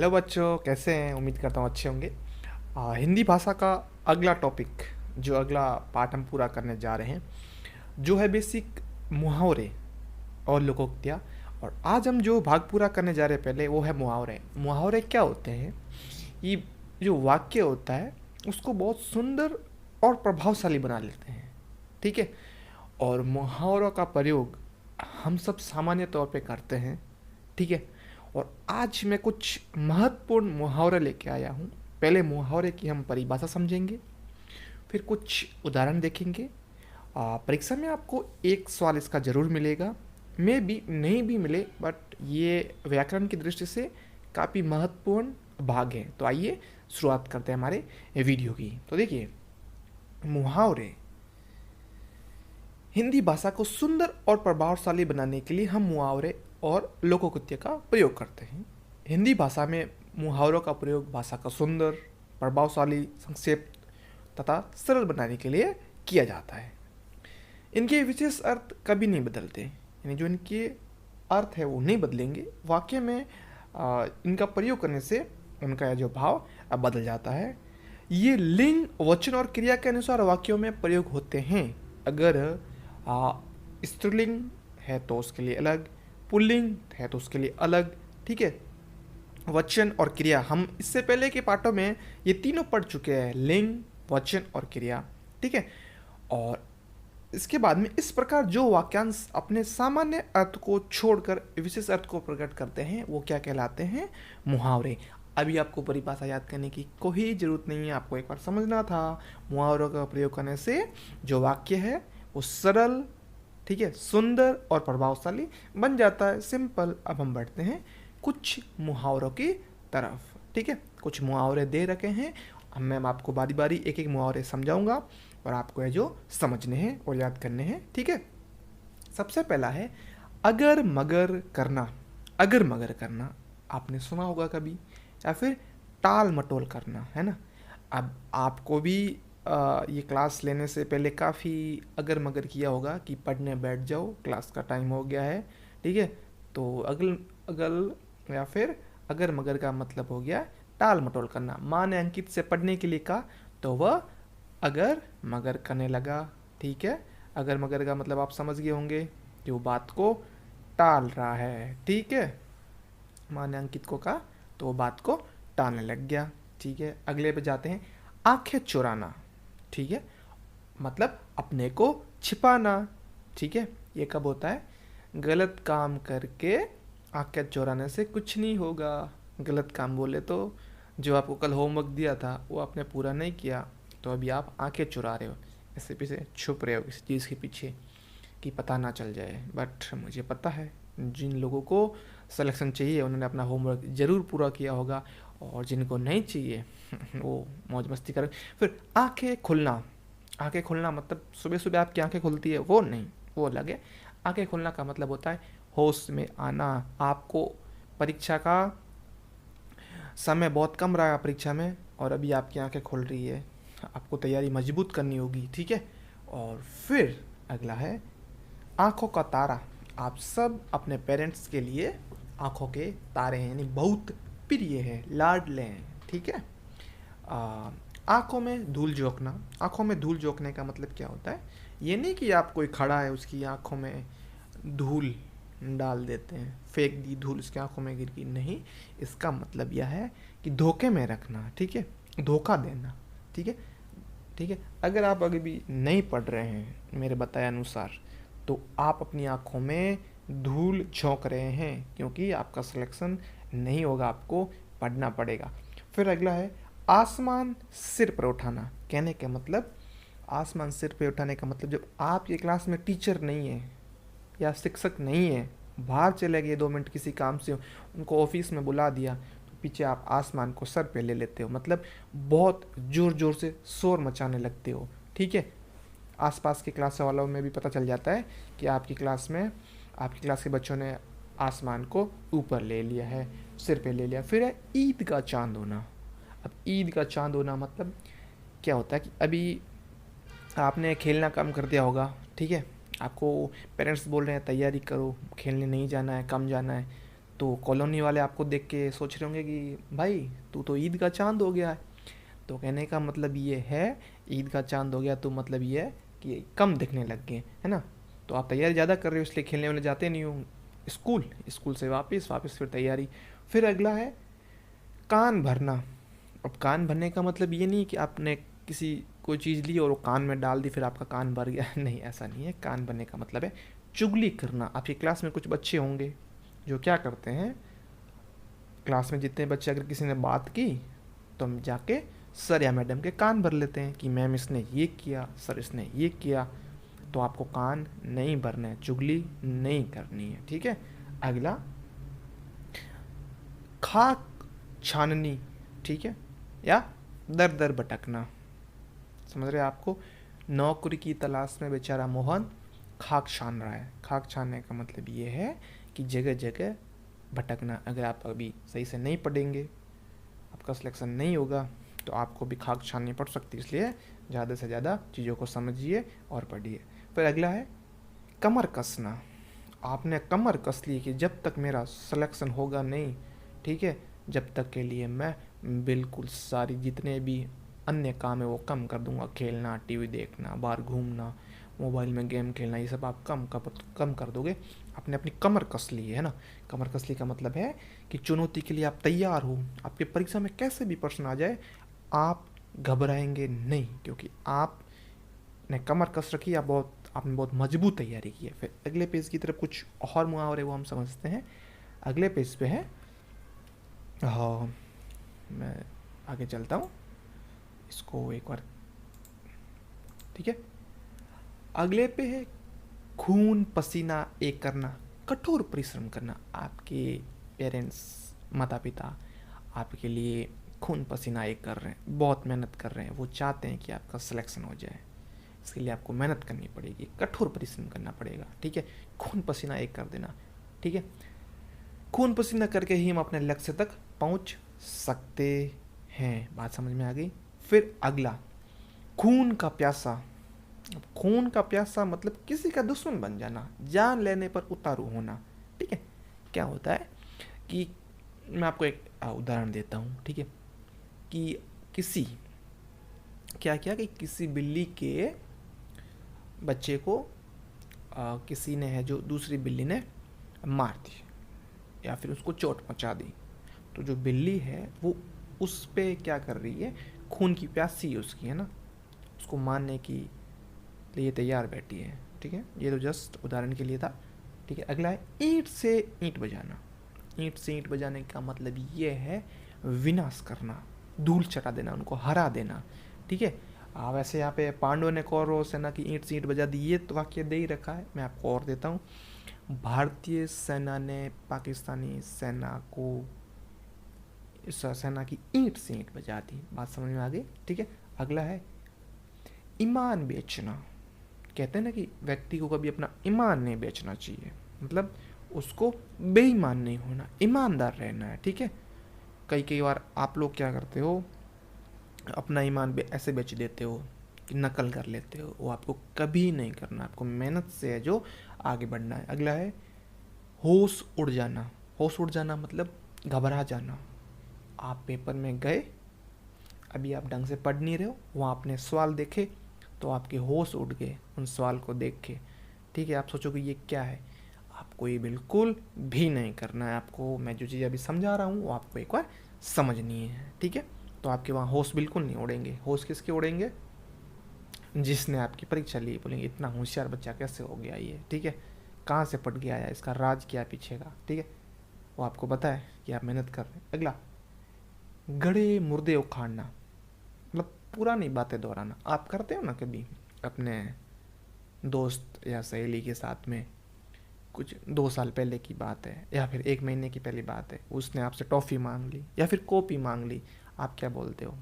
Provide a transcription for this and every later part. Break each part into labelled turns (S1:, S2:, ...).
S1: Hello बच्चों, कैसे हैं? उम्मीद करता हूँ अच्छे होंगे। हिंदी भाषा का अगला टॉपिक, जो अगला पाठ हम पूरा करने जा रहे हैं, जो है बेसिक मुहावरे और लोकोक्तियाँ। और आज हम जो भाग पूरा करने जा रहे हैं पहले, वो है मुहावरे। मुहावरे क्या होते हैं? ये जो वाक्य होता है उसको बहुत सुंदर और प्रभावशाली बना लेते हैं। ठीक है। और मुहावरों का प्रयोग हम सब सामान्य तौर पे करते हैं। ठीक है। और आज मैं कुछ महत्वपूर्ण मुहावरे लेके आया हूँ। पहले मुहावरे की हम परिभाषा समझेंगे, फिर कुछ उदाहरण देखेंगे। परीक्षा में आपको एक सवाल इसका ज़रूर मिलेगा, मे भी नहीं भी मिले, बट ये व्याकरण की दृष्टि से काफ़ी महत्वपूर्ण भाग है। तो आइए शुरुआत करते हैं हमारे वीडियो की। तो देखिए, मुहावरे हिंदी भाषा को सुंदर और प्रभावशाली बनाने के लिए हम मुहावरे और लोकोक्ति का प्रयोग करते हैं। हिंदी भाषा में मुहावरों का प्रयोग भाषा को सुंदर, प्रभावशाली, संक्षिप्त तथा सरल बनाने के लिए किया जाता है। इनके विशेष अर्थ कभी नहीं बदलते, यानी जो इनके अर्थ है वो नहीं बदलेंगे। वाक्य में इनका प्रयोग करने से उनका जो भाव बदल जाता है। ये लिंग, वचन और क्रिया के अनुसार वाक्यों में प्रयोग होते हैं। अगर स्त्रीलिंग है तो उसके लिए अलग, पुल्लिंग है तो उसके लिए अलग। ठीक है। वचन और क्रिया हम इससे पहले के पाठों में ये तीनों पढ़ चुके हैं, लिंग, वचन और क्रिया। ठीक है। और इसके बाद में इस प्रकार जो वाक्यांश अपने सामान्य अर्थ को छोड़कर विशेष अर्थ को प्रकट करते हैं वो क्या कहलाते हैं? मुहावरे। अभी आपको परिभाषा याद करने की कोई ज़रूरत नहीं है, आपको एक बार समझना था। मुहावरों का प्रयोग करने से जो वाक्य है वो सरल, ठीक है, सुंदर और प्रभावशाली बन जाता है। सिंपल। अब हम बढ़ते हैं कुछ मुहावरों की तरफ। ठीक है। कुछ मुहावरे दे रखे हैं, मैं आपको बारी बारी एक एक मुहावरे समझाऊंगा और आपको ये जो समझने हैं और याद करने हैं। ठीक है। सबसे पहला है अगर मगर करना। अगर मगर करना आपने सुना होगा कभी, या फिर टाल मटोल करना, है ना। अब आपको भी ये क्लास लेने से पहले काफ़ी अगर मगर किया होगा कि पढ़ने बैठ जाओ, क्लास का टाइम हो गया है। ठीक है। तो अगल अगल या फिर अगर मगर का मतलब हो गया टाल मटोल करना। माँ ने अंकित से पढ़ने के लिए कहा तो वह अगर मगर करने लगा। ठीक है। अगर मगर का मतलब आप समझ गए होंगे कि वो बात को टाल रहा है। ठीक है। माँ ने अंकित को कहा तो वो बात को टालने लग गया। ठीक है। अगले पे जाते हैं आंखें चुराना। ठीक है। मतलब अपने को छिपाना। ठीक है। ये कब होता है? गलत काम करके आंखें चुराने से कुछ नहीं होगा। गलत काम बोले तो जो आपको कल होमवर्क दिया था वो आपने पूरा नहीं किया, तो अभी आप आंखें चुरा रहे हो, इससे पीछे छुप रहे हो किसी चीज़ के पीछे कि पता ना चल जाए। बट मुझे पता है जिन लोगों को सिलेक्शन चाहिए उन्होंने अपना होमवर्क ज़रूर पूरा किया होगा, और जिनको नहीं चाहिए वो मौज मस्ती करें। फिर आंखें खुलना। आंखें खुलना मतलब सुबह सुबह आपकी आंखें खुलती है वो नहीं, वो अलग है। आंखें खुलना का मतलब होता है होश में आना। आपको परीक्षा का समय बहुत कम रहा परीक्षा में और अभी आपकी आंखें खुल रही है, आपको तैयारी मजबूत करनी होगी। ठीक है। और फिर अगला है आंखों का तारा। आप सब अपने पेरेंट्स के लिए आंखों के तारे हैं, यानी बहुत प्रिय है, लाडले हैं। ठीक है। आंखों में धूल झोंकना। आंखों में धूल झोंकने का मतलब क्या होता है? ये नहीं कि आप कोई खड़ा है उसकी आंखों में धूल डाल देते हैं, फेंक दी धूल उसकी आंखों में गिर गई, नहीं। इसका मतलब यह है कि धोखे में रखना। ठीक है। धोखा देना। ठीक है। ठीक है। अगर आप अभी भी नहीं पढ़ रहे हैं मेरे बताए अनुसार, तो आप अपनी आंखों में धूल झोंक रहे हैं, क्योंकि आपका सिलेक्शन नहीं होगा, आपको पढ़ना पड़ेगा। फिर अगला है आसमान सिर पर उठाना। कहने का मतलब, आसमान सिर पर उठाने का मतलब जब आपकी क्लास में टीचर नहीं है या शिक्षक नहीं है, बाहर चले गए 2 मिनट किसी काम से, उनको ऑफिस में बुला दिया, तो पीछे आप आसमान को सर पे ले लेते हो, मतलब बहुत ज़ोर ज़ोर से शोर मचाने लगते हो। ठीक है। आसपास के क्लास वालों में भी पता चल जाता है कि आपकी क्लास में, आपकी क्लास के बच्चों ने आसमान को ऊपर ले लिया है, सिर पे ले लिया। फिर है ईद का चांद होना। अब ईद का चांद होना मतलब क्या होता है कि अभी आपने खेलना कम कर दिया होगा। ठीक है। आपको पेरेंट्स बोल रहे हैं तैयारी करो, खेलने नहीं जाना है, कम जाना है, तो कॉलोनी वाले आपको देख के सोच रहे होंगे कि भाई तू तो ईद का चांद हो गया है। तो कहने का मतलब ये है, ईद का चांद हो गया तो मतलब ये है कि कम दिखने लग गए, है ना। तो आप तैयारी ज़्यादा कर रहे हो इसलिए खेलने वाले जाते नहीं हो। स्कूल स्कूल से वापस वापस फिर तैयारी। फिर अगला है कान भरना। अब कान भरने का मतलब ये नहीं कि आपने किसी कोई चीज़ ली और वो कान में डाल दी फिर आपका कान भर गया नहीं, ऐसा नहीं है। कान भरने का मतलब है चुगली करना। आपकी क्लास में कुछ बच्चे होंगे जो क्या करते हैं, क्लास में जितने बच्चे अगर किसी ने बात की तो हम जाके सर या मैडम के कान भर लेते हैं कि मैम इसने ये किया, सर इसने ये किया। तो आपको कान नहीं भरना है, चुगली नहीं करनी है, ठीक है। अगला खाक छाननी, ठीक है, या दर दर भटकना। समझ रहे हैं आपको। नौकरी की तलाश में बेचारा मोहन खाक छान रहा है। खाक छानने का मतलब ये है कि जगह जगह भटकना। अगर आप अभी सही से नहीं पढ़ेंगे, आपका सिलेक्शन नहीं होगा, तो आपको भी खाक छाननी पड़ सकती है। इसलिए ज़्यादा से ज़्यादा चीज़ों को समझिए और पढ़िए। फिर अगला है कमर कसना। आपने कमर कस ली कि जब तक मेरा सिलेक्शन होगा नहीं, ठीक है, जब तक के लिए मैं बिल्कुल सारी जितने भी अन्य काम है वो कम कर दूंगा। खेलना, टीवी देखना, बाहर घूमना, मोबाइल में गेम खेलना, ये सब आप कम कर दोगे। आपने अपनी कमर कस ली है ना। कमर कस ली का मतलब है कि चुनौती के लिए आप तैयार हो। आपके परीक्षा में कैसे भी प्रश्न आ जाए आप घबराएंगे नहीं, क्योंकि आपने कमर कस रखी। आपने बहुत मजबूत तैयारी की है। फिर अगले पेज की तरफ कुछ और मुहावरे वो हम समझते हैं। अगले पेज पे है, हाँ मैं आगे चलता हूँ इसको एक बार, ठीक है। अगले पे है खून पसीना एक करना, कठोर परिश्रम करना। आपके पेरेंट्स, माता पिता आपके लिए खून पसीना एक कर रहे हैं, बहुत मेहनत कर रहे हैं। वो चाहते हैं कि आपका सिलेक्शन हो जाए, इसके लिए आपको मेहनत करनी पड़ेगी, कठोर परिश्रम करना पड़ेगा, ठीक है। खून पसीना एक कर देना, ठीक है। खून पसीना करके ही हम अपने लक्ष्य तक पहुंच सकते हैं। बात समझ में आ गई। फिर अगला खून का प्यासा। अब खून का प्यासा मतलब किसी का दुश्मन बन जाना, जान लेने पर उतारू होना, ठीक है। क्या होता है कि मैं आपको एक उदाहरण देता हूँ, ठीक है। कि किसी क्या किया कि किसी बिल्ली के बच्चे को किसी ने है जो दूसरी बिल्ली ने मार दी या फिर उसको चोट पहुंचा दी। तो जो बिल्ली है वो उस पे क्या कर रही है, खून की प्यासी है उसकी, है ना, उसको मारने की लिए तैयार बैठी है, ठीक है। ये तो जस्ट उदाहरण के लिए था, ठीक है। अगला है ईंट से ईंट बजाना। ईंट से ईंट बजाने का मतलब ये है विनाश करना, धूल चटा देना, उनको हरा देना, ठीक है। वैसे यहाँ पे पांडवों ने कौरव सेना की ईंट से ईंट बजा दी, ये तो वाक्य दे ही रखा है। मैं आपको और देता हूँ। भारतीय सेना ने पाकिस्तानी सेना को सेना की ईंट से ईंट बजा दी। बात समझ में आ गई, ठीक है। अगला है ईमान बेचना। कहते हैं ना कि व्यक्ति को कभी अपना ईमान नहीं बेचना चाहिए, मतलब उसको बेईमान नहीं होना, ईमानदार रहना है, ठीक है। कई कई बार आप लोग क्या करते हो, अपना ईमान ऐसे बेच देते हो कि नकल कर लेते हो। वो आपको कभी नहीं करना, आपको मेहनत से है जो आगे बढ़ना है। अगला है होश उड़ जाना। होश उड़ जाना मतलब घबरा जाना। आप पेपर में गए, अभी आप ढंग से पढ़ नहीं रहे हो, वहाँ आपने सवाल देखे तो आपके होश उड़ गए उन सवाल को देख के, ठीक है। आप सोचोगे ये क्या है, आपको ये बिल्कुल भी नहीं करना है। आपको मैं जो चीज़ अभी समझा रहा हूँ वो आपको एक बार समझनी है, ठीक है। तो आपके वहाँ होश बिल्कुल नहीं उड़ेंगे। होश किसके उड़ेंगे, जिसने आपकी परीक्षा ली। बोलेंगे इतना होशियार बच्चा कैसे हो गया ये, ठीक है, कहाँ से पढ़ के आया, इसका राज क्या पीछे का, ठीक है। वो आपको पता है कि आप मेहनत कर रहे हैं। अगला गड़े मुर्दे उखाड़ना, मतलब पुरानी बातें दोहराना। आप करते हो ना कभी अपने दोस्त या सहेली के साथ में, कुछ 2 साल पहले की बात है या फिर 1 महीने की पहली बात है, उसने आपसे टॉफ़ी मांग ली या फिर कॉपी मांग ली, आप क्या बोलते हो,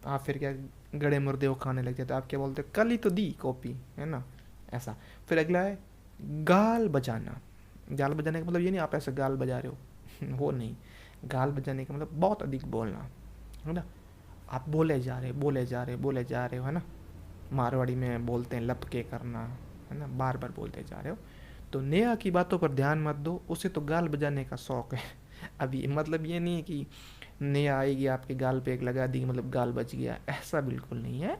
S1: आप फिर क्या गड़े मुर्दे वो खाने लग जाते हो। आप क्या बोलते हो, कल ही तो दी कॉपी, है ना, ऐसा। फिर अगला है गाल बजाना। गाल बजाने का मतलब ये नहीं आप ऐसे गाल बजा रहे हो वो नहीं। गाल बजाने का मतलब बहुत अधिक बोलना, है ना। आप बोले जा रहे बोले जा रहे बोले जा रहे हो, है ना। मारवाड़ी में बोलते हैं लपके करना, है ना, बार बार बोलते जा रहे हो। तो नेहा की बातों पर ध्यान मत दो, उसे तो गाल बजाने का शौक है। अब ये मतलब ये नहीं है कि नेहा आएगी आपके गाल पे एक लगा दी मतलब गाल बच गया, ऐसा बिल्कुल नहीं है।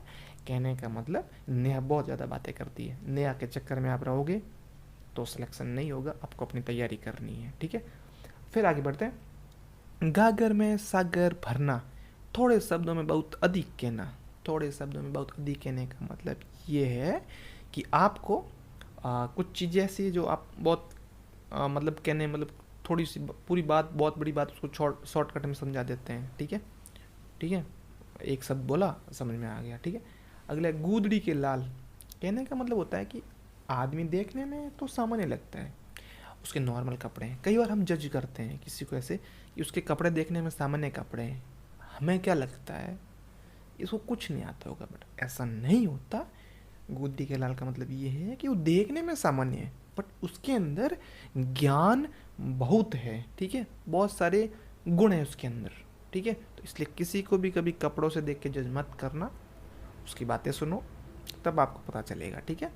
S1: कहने का मतलब नेहा बहुत ज़्यादा बातें करती है, नेहा के चक्कर में आप रहोगे तो सिलेक्शन नहीं होगा, आपको अपनी तैयारी करनी है, ठीक है। फिर आगे बढ़ते हैं। गागर में सागर भरना, थोड़े शब्दों में बहुत अधिक कहना। थोड़े शब्दों में बहुत अधिक कहने का मतलब ये है कि आपको कुछ चीज़ें ऐसी जो आप बहुत मतलब कहने मतलब थोड़ी सी पूरी बात, बहुत बड़ी बात उसको शॉर्टकट में समझा देते हैं, ठीक है। ठीक है, एक शब्द बोला समझ में आ गया, ठीक है। अगला है गूदड़ी के लाल। कहने का मतलब होता है कि आदमी देखने में तो सामान्य लगता है, उसके नॉर्मल कपड़े हैं। कई बार हम जज करते हैं किसी को ऐसे कि उसके कपड़े देखने में सामान्य कपड़े हैं, हमें क्या लगता है इसको कुछ नहीं आता होगा, बट ऐसा नहीं होता। गुद्दी के लाल का मतलब ये है कि वो देखने में सामान्य है बट उसके अंदर ज्ञान बहुत है, ठीक है, बहुत सारे गुण है उसके अंदर, ठीक है। तो इसलिए किसी को भी कभी कपड़ों से देख के जज मत करना, उसकी बातें सुनो तब आपको पता चलेगा, ठीक है।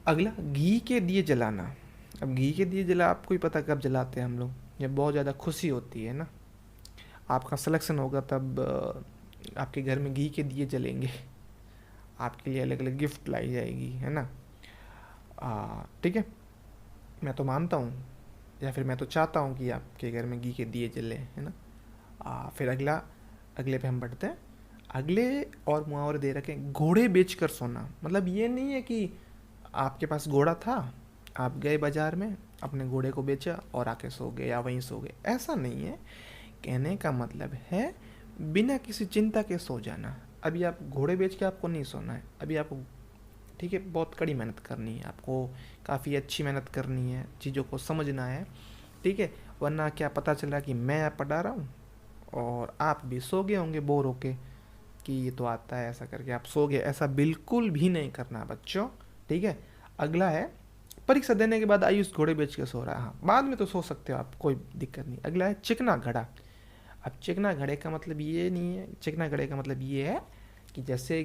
S1: अगला घी के दिए जलाना। अब घी के दिए जला आपको ही पता कब जलाते हैं हम लोग, जब बहुत ज़्यादा खुशी होती है ना, आपका सिलेक्शन होगा तब आपके घर में घी के दिए जलेंगे, आपके लिए अलग अलग गिफ्ट लाई जाएगी, है ना। ठीक है, मैं तो मानता हूँ या फिर मैं तो चाहता हूँ कि आपके घर में घी के दिए जले, है ना। फिर अगले पे हम बढ़ते हैं। अगले और मुहावरे दे रखे हैं। घोड़े बेचकर सोना, मतलब ये नहीं है कि आपके पास घोड़ा था, आप गए बाजार में अपने घोड़े को बेचा और आके सो गए या वहीं सो गए, ऐसा नहीं है। कहने का मतलब है बिना किसी चिंता के सो जाना। अभी आप घोड़े बेच के आपको नहीं सोना है, अभी आपको, ठीक है, बहुत कड़ी मेहनत करनी है, आपको काफ़ी अच्छी मेहनत करनी है, चीज़ों को समझना है, ठीक है। वरना क्या पता चला कि मैं आप पढ़ा रहा हूँ और आप भी सो गए होंगे बोर होके कि ये तो आता है, ऐसा करके आप सो गए, ऐसा बिल्कुल भी नहीं करना बच्चों, ठीक है। अगला है परीक्षा देने के बाद आयुष घोड़े बेच के सो रहा है। हाँ, बाद में तो सो सकते हो आप, कोई दिक्कत नहीं। अगला है चिकना घड़ा। अब चिकना घड़े का मतलब ये नहीं है, चिकना घड़े का मतलब ये है कि जैसे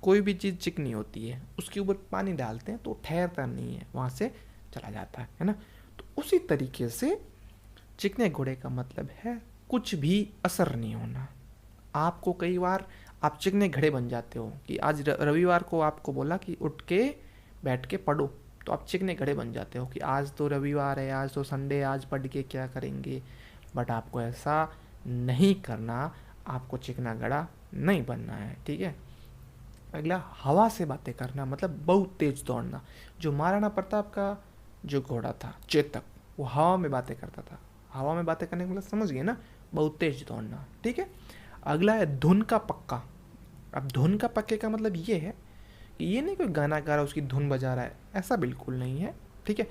S1: कोई भी चीज़ चिकनी होती है उसके ऊपर पानी डालते हैं तो ठहरता नहीं है, वहाँ से चला जाता है ना। तो उसी तरीके से चिकने घोड़े का मतलब है कुछ भी असर नहीं होना। आपको कई बार आप चिकने घड़े बन जाते हो कि आज रविवार को आपको बोला कि उठ के बैठ के पढ़ो, तो आप चिकने घड़े बन जाते हो कि आज तो रविवार है, आज तो संडे, आज पढ़ के क्या करेंगे। बट आपको ऐसा नहीं करना, आपको चिकना घड़ा नहीं बनना है, ठीक है। अगला हवा से बातें करना, मतलब बहुत तेज दौड़ना। जो महाराणा प्रताप का जो घोड़ा था चेतक, वो हवा में बातें करता था। हवा में बातें करने का मतलब समझ गए ना, बहुत तेज दौड़ना, ठीक है। अगला है धुन का पक्का। अब धुन का पक्के का मतलब ये है कि ये नहीं कोई गाना गा रहा है उसकी धुन बजा रहा है, ऐसा बिल्कुल नहीं है, ठीक है।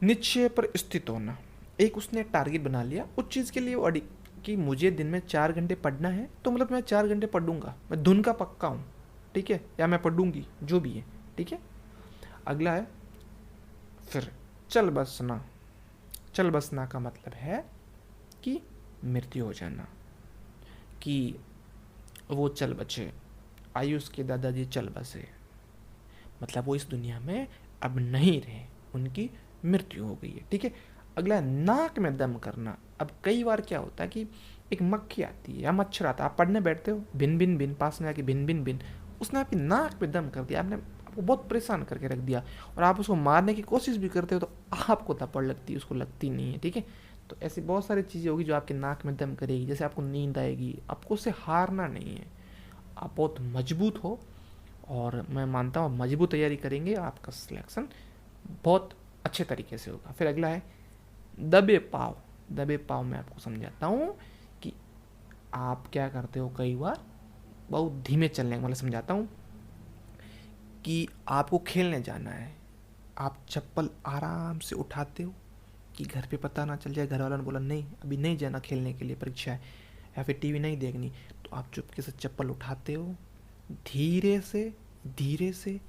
S1: निश्चय पर स्थित होना, एक उसने टारगेट बना लिया उस चीज़ के लिए, वो अड़ी कि मुझे दिन में 4 घंटे पढ़ना है तो मतलब मैं 4 घंटे पढ़ूंगा, मैं धुन का पक्का हूँ, ठीक है, या मैं पढ़ूंगी, जो भी है, ठीक है। अगला है फिर चल बसना। चल बसना का मतलब है कि मृत्यु हो जाना, कि वो चल बचे, आयुष के दादाजी चल बसे, मतलब वो इस दुनिया में अब नहीं रहे, उनकी मृत्यु हो गई है, ठीक है। अगला नाक में दम करना। अब कई बार क्या होता है कि एक मक्खी आती है या मच्छर आता है, आप पढ़ने बैठते हो, भिन भिन भिन, पास में आके भिन भिन भिन, उसने आपकी नाक पे दम कर दिया, आपने आपको बहुत परेशान करके रख दिया, और आप उसको मारने की कोशिश भी करते हो तो आपको थप्पड़ लगती है, उसको लगती नहीं है, ठीक है। तो ऐसी बहुत सारी चीज़ें होगी जो आपके नाक में दम करेगी, जैसे आपको नींद आएगी, आपको उससे हारना नहीं है, आप बहुत मजबूत हो, और मैं मानता हूँ मजबूत तैयारी करेंगे आपका सिलेक्शन बहुत अच्छे तरीके से होगा। फिर अगला है दबे पाव। दबे पाव मैं आपको समझाता हूँ कि आप क्या करते हो, कई बार बहुत धीमे चलने का मतलब समझाता हूँ कि आपको खेलने जाना है, आप चप्पल आराम से उठाते हो कि घर पे पता ना चल जाए, घर वालों ने बोला नहीं अभी नहीं जाना खेलने के लिए, परीक्षा है, या फिर टीवी नहीं देखनी, तो आप चुपके से चप्पल उठाते हो, धीरे से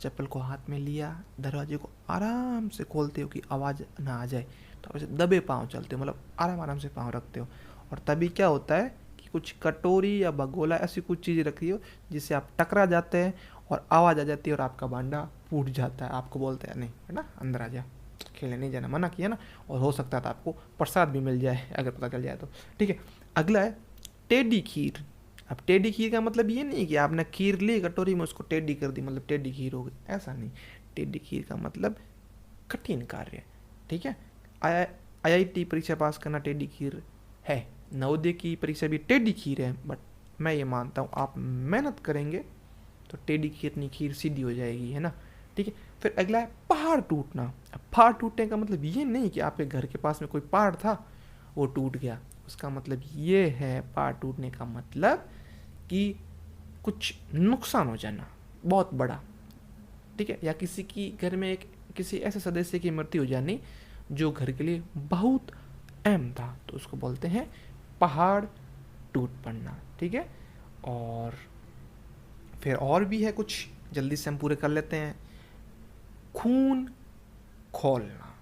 S1: चप्पल को हाथ में लिया, दरवाजे को आराम से खोलते हो कि आवाज़ ना आ जाए, तो आप ऐसे दबे पाँव चलते हो, मतलब आराम से पाँव रखते हो। और तभी क्या होता है कि कुछ कटोरी या भगोला ऐसी कुछ चीज़ रखी हो जिससे आप टकरा जाते हैं और आवाज़ आ जाती है और आपका भांडा फूट जाता है, आपको बोलते हैं नहीं बेटा अंदर आ जा, खेलने नहीं जाना, मना किया ना, और हो सकता है तो आपको प्रसाद भी मिल जाए अगर पता चल जाए तो। ठीक है, अगला है टेढ़ी खीर। अब टेढ़ी खीर का मतलब ये नहीं कि आपने खीर ली कटोरी में उसको टेढ़ी कर दी मतलब टेढ़ी खीर हो गई, ऐसा नहीं। टेढ़ी खीर का मतलब कठिन कार्य। ठीक है, IIT परीक्षा पास करना टेढ़ी खीर है, नवोदय की परीक्षा भी टेढ़ी खीर है, बट मैं ये मानता हूँ आप मेहनत करेंगे तो टेढ़ी खीर नहीं खीर सीधी हो जाएगी, है ना। ठीक है, फिर अगला है पहाड़ टूटना। अब पहाड़ टूटने का मतलब ये नहीं कि आपके घर के पास में कोई पहाड़ था वो टूट गया, उसका मतलब ये है, पहाड़ टूटने का मतलब कि कुछ नुकसान हो जाना बहुत बड़ा। ठीक है, या किसी की घर में एक किसी ऐसे सदस्य की मृत्यु हो जानी जो घर के लिए बहुत अहम था, तो उसको बोलते हैं पहाड़ टूट पड़ना। ठीक है, और फिर और भी है कुछ, जल्दी से हम पूरे कर लेते हैं। खून खोलना।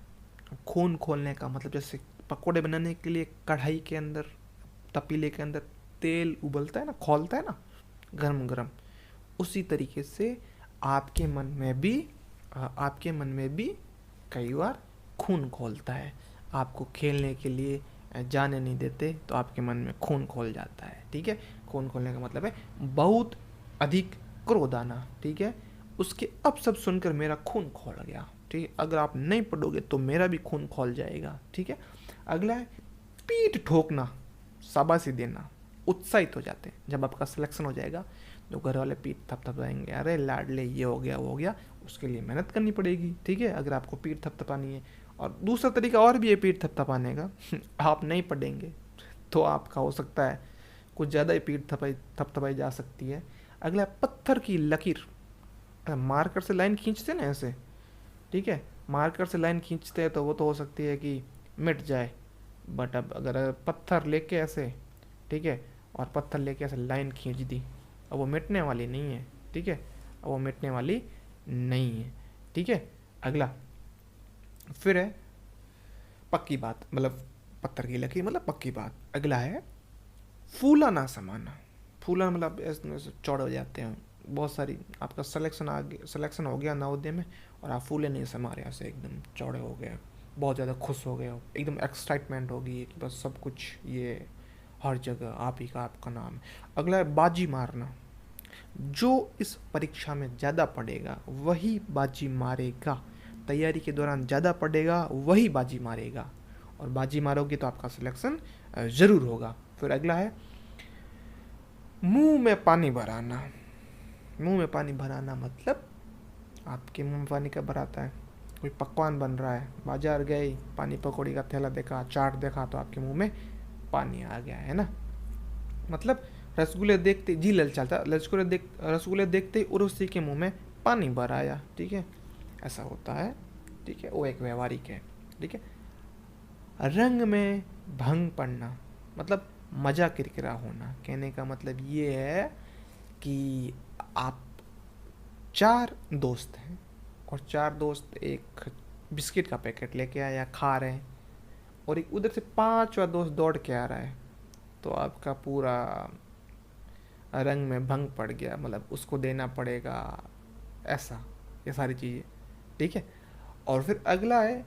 S1: खून खोलने का मतलब जैसे पकोड़े बनाने के लिए कढ़ाई के अंदर तपीले के अंदर तेल उबलता है ना, खौलता है ना गरम गरम, उसी तरीके से आपके मन में भी कई बार खून खोलता है। आपको खेलने के लिए जाने नहीं देते तो आपके मन में खून खोल जाता है। ठीक है, खून खोलने का मतलब है बहुत अधिक क्रोध आना। ठीक है, उसके अब सब सुनकर मेरा खून खोल गया। ठीक है, अगर आप नहीं पढ़ोगे तो मेरा भी खून खोल जाएगा। ठीक है, अगला है पीठ ठोकना, शाबाशी देना, उत्साहित हो जाते हैं जब आपका सिलेक्शन हो जाएगा तो घर वाले पीठ थपथपाएंगे, अरे लाडले ये हो गया वो हो गया, उसके लिए मेहनत करनी पड़ेगी। ठीक है, अगर आपको पीठ थपथपानी है। और दूसरा तरीका और भी है पीठ थपथपाने का आप नहीं पढ़ेंगे तो आपका हो सकता है कुछ ज़्यादा ही पीठ थपथपाई जा सकती है। अगला पत्थर की लकीर, मार्कर से लाइन खींचते ना ऐसे, ठीक है, मार्कर से लाइन खींचते हैं तो वो तो हो सकती है कि मिट जाए, बट अब अगर पत्थर लेके ऐसे, ठीक है, और पत्थर लेके ऐसे लाइन खींच दी, अब वो मिटने वाली नहीं है। ठीक है, अब वो मिटने वाली नहीं है। ठीक है, अगला फिर है पक्की बात, मतलब पत्थर की लकीर मतलब पक्की बात। अगला है फूला ना समाना। फूला मतलब ऐसे चौड़े हो जाते हैं बहुत सारी, आपका सिलेक्शन हो गया नवोदय में और आप फूले नहीं समा रहे, ऐसे एकदम चौड़े हो गए, बहुत ज़्यादा खुश हो गए हो, एकदम एक्साइटमेंट होगी कि बस सब कुछ ये हर जगह आप ही का आपका नाम है। अगला है बाजी मारना। जो इस परीक्षा में ज़्यादा पढ़ेगा वही बाजी मारेगा, तैयारी के दौरान ज़्यादा पढ़ेगा वही बाजी मारेगा, और बाजी मारोगे तो आपका सिलेक्शन ज़रूर होगा। फिर अगला है मुंह में पानी भराना। मुंह में पानी भराना मतलब आपके मुंह में पानी कब भराता है, कोई पकवान बन रहा है, बाजार गए, पानी पकौड़ी का थैला देखा, चाट देखा तो आपके मुंह में पानी आ गया, है ना। मतलब रसगुल्ले देखते जी ललचाता, रसगुल्ले देखते ही उर्वशी के मुंह में पानी भर आया। ठीक है, ऐसा होता है। ठीक है, वो एक व्यवहारिक है। ठीक है, रंग में भंग पड़ना मतलब मजा किरकिरा होना। कहने का मतलब ये है कि आप 4 दोस्त हैं और 4 दोस्त एक बिस्किट का पैकेट लेके आया खा रहे हैं, और एक उधर से 5वां दोस्त दौड़ के आ रहा है, तो आपका पूरा रंग में भंग पड़ गया, मतलब उसको देना पड़ेगा, ऐसा ये सारी चीज़ें। ठीक है, और फिर अगला है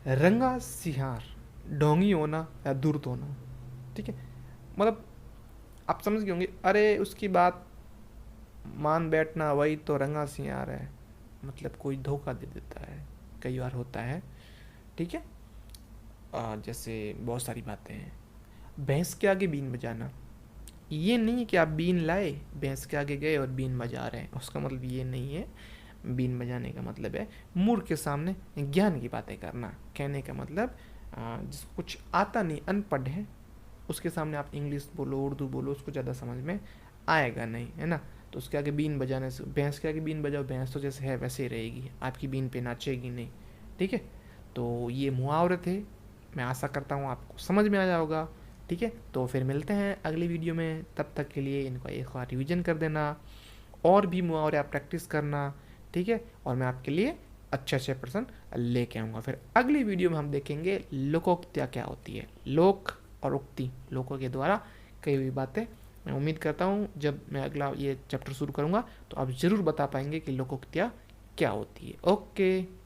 S1: रंगा सिहार, ढोंगी होना या धूर्त होना। ठीक है, मतलब आप समझ गए होंगे, अरे उसकी बात मान बैठना वही तो रंगा सिहार है, मतलब कोई धोखा दे देता है, कई बार होता है। ठीक है, जैसे बहुत सारी बातें हैं। भैंस के आगे बीन बजाना, ये नहीं कि आप बीन लाए भैंस के आगे गए और बीन बजा रहे हैं, उसका मतलब ये नहीं है। बीन बजाने का मतलब है मूर्ख के सामने ज्ञान की बातें करना। कहने का मतलब जिसको कुछ आता नहीं, अनपढ़ है, उसके सामने आप इंग्लिश बोलो उर्दू बोलो, उसको ज़्यादा समझ में आएगा नहीं, है ना। तो उसके आगे बीन बजाने से, भैंस के आगे बीन बजाओ, भैंस तो जैसे है वैसे ही रहेगी, आपकी बीन पे नाचेगी नहीं। ठीक है, तो ये मुहावरे थे, मैं आशा करता हूँ आपको समझ में आ जाएगा। ठीक है, तो फिर मिलते हैं अगली वीडियो में, तब तक के लिए इनको एक बार रिविज़न कर देना और भी मुहावरे आप प्रैक्टिस करना। ठीक है, और मैं आपके लिए अच्छे अच्छे प्रश्न लेके आऊँगा। फिर अगली वीडियो में हम देखेंगे लोकोक्तियाँ क्या होती है, लोक और उक्ति, लोगों के द्वारा कही हुई बातें। मैं उम्मीद करता हूँ जब मैं अगला ये चैप्टर शुरू करूँगा तो आप ज़रूर बता पाएंगे कि लोकोक्तियाँ क्या होती है। ओके।